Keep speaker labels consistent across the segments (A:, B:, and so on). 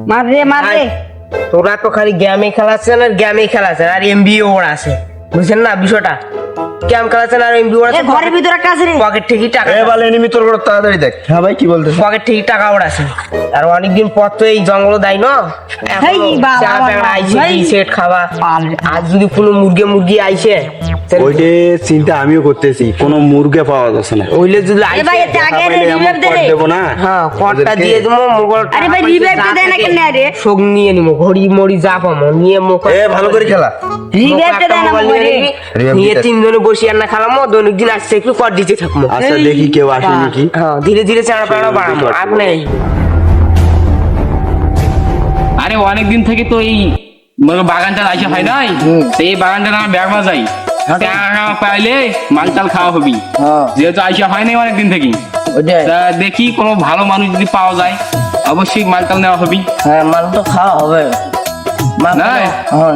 A: মার রে
B: তোরা তো খালি গেমে খেলাচ্ছেন আর গেমে খেলাচ্ছেন আর এমবি ওর আছে বুঝছেন না বিষয়টা গেম খেলাচ্ছেন আর এমবি ওর আছে
A: ঘরের ভিতরে একটা আছে রে
B: পকেট থেকে টাকা
C: এ বলে এনিমি তোর বড় তাড়াতাড়ি দেখ। হ্যাঁ ভাই কি বলতেছ?
B: পকেট থেকে টাকা ওর আছে আর অনেকদিন পর তো এই জঙ্গল দেয় না
A: হেই বাবা,
B: আইছে
A: হেই।
B: সেট খাওয়া আর যদি কোনো মুরগি আইছে
C: ওইটে চিন্তা আমিও করতেছি, কোনো মুরগা পাওয়া যাচ্ছে না।
B: ওইলে যদি
A: এ ভাই এটা আগে রিভাইভ দে রে।
C: দেবো না।
B: হ্যাঁ কটটা দিয়ে দেবো মোগল
A: আরে ভাই রিভাইভ তো দেয় না কেন রে?
B: শোক নিয়ে নিবো ঘড়ি মড়ি যা পাবো নিয়ে মুখ
C: এ ভালো করে খেলা।
A: রিভাইভ তো দেয় না মোবাইল রে।
B: নিয়ে তিনজনে বসে আর না খেলামো দৈনিক দিন আসছে একটু কর দিতে থাকবো
C: আচ্ছা দেখি কেউ আসে নাকি।
B: হ্যাঁ ধীরে ধীরে চাড়া পাড়া বাড়াবো আর নেই
D: আরে অনেকদিন থেকে তো এই বাগানটা আসা হয় নাই তো এই বাগানটা আমার ব্যাগ বাজাই টাকা পাইলে মালটাল খাওয়া হবি যেহেতু আইসা হয় নাই অনেকদিন থেকে তা দেখি কোনো ভালো মানুষ যদি পাওয়া যায় অবশ্যই মালটাল নেওয়া হবি।
E: হ্যাঁ মাল তো খাওয়া হবে
D: নাই?
E: হ্যাঁ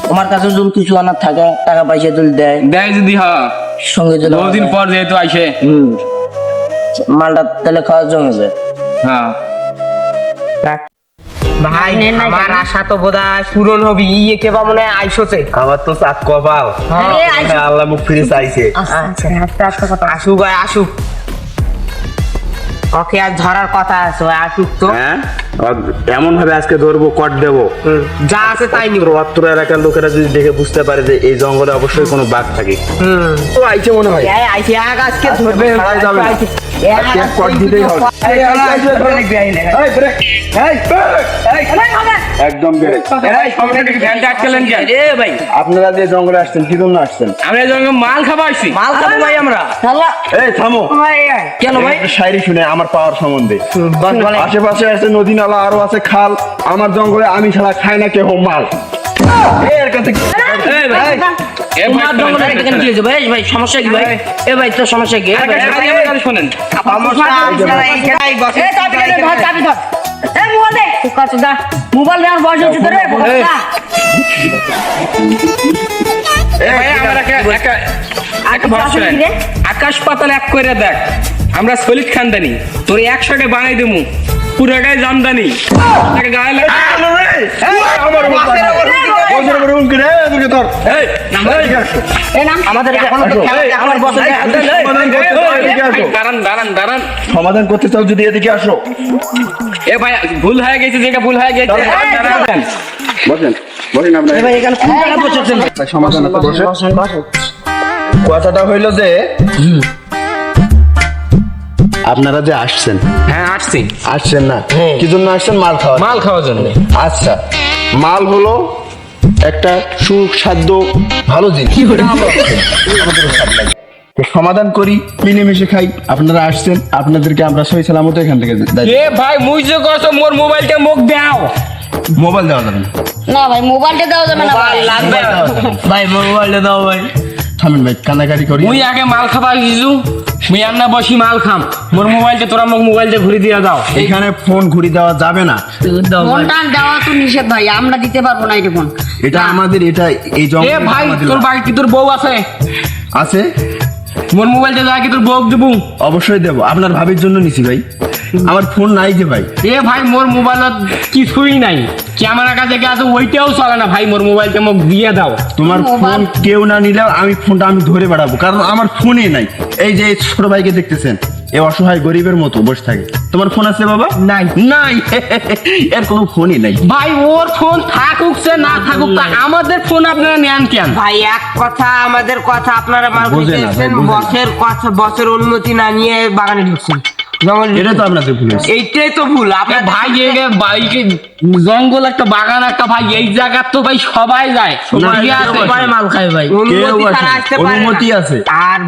E: তোমার কাছে যদি কিছু আনার থাকে টাকা পয়সা তুলে দেয়
D: দেয় যদি হ্যাঁ
E: সঙ্গে যদি
D: বহুদিন পর যেহেতু আইসে
E: মালটা তাহলে খাওয়া জমে যায়।
D: হ্যাঁ
B: ভাই আমার আশা তো বোধহয় পূরণ হবে ইয়ে কেবা মনে হয় আইসোছে
C: আমার তো চাক কপাল,
A: আরে আইসো।
C: আল্লাহ মুখ ফিরে চাইছে।
B: আসুক ভাই আসুক ওকে আর ধরার কথা আছে ওই আসুক তো
C: হ্যাঁ এমন ভাবে আজকে ধরবো, কট দেবো।
B: যা আছে তাই নিব
C: অত্র এলাকার লোকেরা যদি দেখে বুঝতে পারে যে এই জঙ্গলে অবশ্যই কোনো বাঘ থাকে। তো আইছে মনে হয়।
B: আইসি এক আজকে ধরবে
C: ছাড়াই যাবে না। আজকে কট দিতেই হবে। একদম বেড়ে।
D: ভাই
C: আপনারা যে জঙ্গলে আসছেন কি জন্য আসছেন?
D: আমরা এই জন্য মাল খাবো আসছি।
E: মাল খাবো ভাই আমরা।
C: এই থামো।
E: কেন ভাই?
C: একটা শায়রি শুনে আমার পাওয়ার সম্বন্ধে। আশেপাশে আছে নদী নালা, আরো আছে খাল। আমার জঙ্গলে আমি ছাড়া খায় না কেউ মাল। এর কাছে
D: এই ভাই, এ ভাই,
E: তোমার জঙ্গলে এখানে কি হয়েছে ভাই? ভাই সমস্যা কি ভাই? এ ভাই তোর সমস্যা কি? এ ভাই,
D: শোনেন
A: মোবাইল দেওয়ার বয়স হচ্ছে তো রে
D: আকাশ পাতাল এক করে দেখ আমরা সলিড খানদানি তোর একসাথে বানাই দেবো পুরোটাই জামদানি গায়ে লাগে
E: আমাদের আমার বছর
D: দাঁড়ান
C: সমাধান করতে চাও যদি এদিকে আসো।
D: এ ভাই ভুল হয়ে গেছে যেটা ভুল হয়ে গেছে দাঁড়ান।
C: বসেন বসেন আপনার
E: ভাই এখানে কোন জায়গায় বসেছেন?
C: সমাধান বসে কথাটা হইলো যে আপনারা যে আসছেন
D: হ্যাঁ আসছি
C: আসছেন না কি জন্য আসছেন? মাল খাওয়া।
D: মাল খাওয়ার জন্য।
C: আচ্ছা মাল হলো একটা সুস্বাদ্য ভালো জিনিস, আমাদেরও স্বাদ লাগে। তো সমাধান করি, মিলেমিশে খাই। আপনারা আসছেন, আপনাদেরকে আমরা সহি সালামত এখান থেকে
D: এ ভাই মুই যে করছো মোর মোবাইলটা মুখ দাও।
C: মোবাইল দেওয়া যাবে না।
A: না ভাই মোবাইলটা দেওয়া যাবে না ভাই
D: লাগবে
E: ভাই মোবাইলটা দাও ভাই।
C: থামেন ভাই, কানাকাটি করি।
D: মুই আগে মাল খাবার দিছু মুই আন্না বসি মাল খাম মোর মোবাইলটা তোরা মোক মোবাইলটা ঘুরে দিয়া দাও।
C: এখানে ফোন ঘুরি দেওয়া যাবে না।
A: ফোনটা দেওয়া তো নিষেধ ভাই আমরা দিতে পারবো না এটা ফোন
C: এটা আমাদের, এটা এই
D: এ
C: জঙ্গল
D: ভাই তোর বাড়ি কি তোর বউ আছে?
C: আছে,
D: মোর মোবাইলটা যা কি তোর বউ দেবো?
C: অবশ্যই দেবো। আপনার ভাবির জন্য নিছি ভাই, আমার ফোন নাই যে ভাই।
D: এ ভাই মোর মোবাইলত কিছুই নাই, ক্যামেরা কাছে আছে ওইটাও চলে না ভাই, মোর মোবাইলটা মোক দিয়ে দাও।
C: তোমার ফোন কেউ না নিলেও আমি ফোনটা আমি ধরে বেড়াবো, কারণ আমার ফোনই নাই। এই যে ছোট ভাইকে দেখতেছেন, এ অসহায় গরিবের মতো বসে থাকে। তোমার ফোন আছে বাবা? নাই নাই এর কোনো ফোনই নাই
D: ভাই ওর ফোন থাকুক সে না থাকুক তা আমাদের ফোন আপনারা নেন কেন?
B: ভাই এক কথা আমাদের কথা আপনারা মাল
C: বোঝে না,
B: খেতেছেন
C: বোঝে না।
B: বসের কথা বসের অনুমতি না নিয়ে বাগানে ঢুকছেন
C: এটা তো আপনাদের ভুল হয়েছে।
B: এইটাই তো ভুল আপনার
D: ভাই বাইকে জঙ্গল একটা বাগান একটা ভাই এই জায়গা তো ভাই সবাই যায় সবাই আছে
E: সবাই মাল খায় ভাই।
B: অনুমতি
C: কেউ
B: ছাড়া
C: আসে
B: আসতে
C: না,
B: পারে না।
C: অনুমতি আছে।
B: আর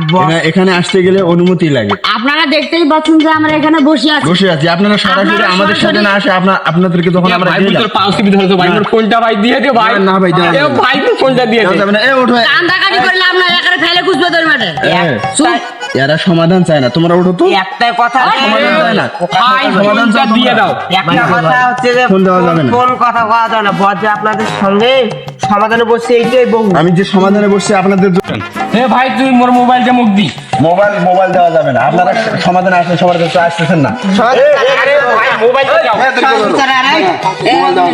C: এখানে আসতে গেলে অনুমতি লাগে।
A: আপনারা দেখতেই পাচ্ছেন যে আমরা এখানে বসে আছি
C: বসে আছি, আপনারা সরাসরি
A: আপনারা
C: আমাদের সাথে
A: সরাসরি-
C: না আসে আপনাদেরকে তখন আমরা
D: ভাই
C: দিলাম।
D: তোর পাঁচ টিভি ধরতো ভাই মোর ফোনটা ভাই দিয়ে দে ভাই।
C: না ভাই, দেওয়া
D: এ
C: যাবে না।
D: ভাই তোর ফোনটা দিয়ে দে।
C: যাবে না, এ ওঠো।
A: কান্দাকাটি করলে আপনার এখানে ফেলে খুঁজবে তোর মাঠে
C: হ্যাঁ। এরা সমাধান চায় না, তোমরা ওঠো তো।
B: একটাই কথা
C: সমাধান চায় না।
D: ভাই ফোনটা দিয়ে দাও।
B: একটা কথা হচ্ছে যে
C: ফোন দেওয়া যাবে না।
B: কোন কথা বলা যাবে না, বর যে আপনাদের সঙ্গে সমাধানে বসছে এইটাই বহু।
C: আমি যে সমাধানে বসছি আপনাদের জন্য।
D: এ ভাই তুই মোর মোবাইলটা মুখ দি।
C: মোবাইল দেওয়া যাবে না, আপনারা সমাধানে আসলে সবার কাছে আসতেছেন না।
D: আরে ভাই মোবাইলটা দাও।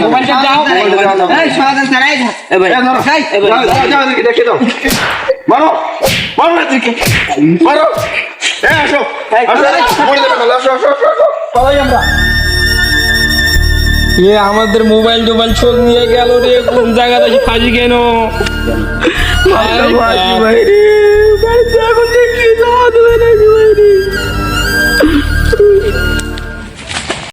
D: মোবাইলটা দাও।
B: সমাধান ছাড়াই
C: দেখে দাও, মারো মারো এদিকে, মারো। আসো মরে যাবে না, আসো আসো আসো, সবাই আমরা।
D: এ আমাদের মোবাইল চোখ নিয়ে গেল রে, কোন জায়গাতে ফাঁসি কেন?
C: ভাই রে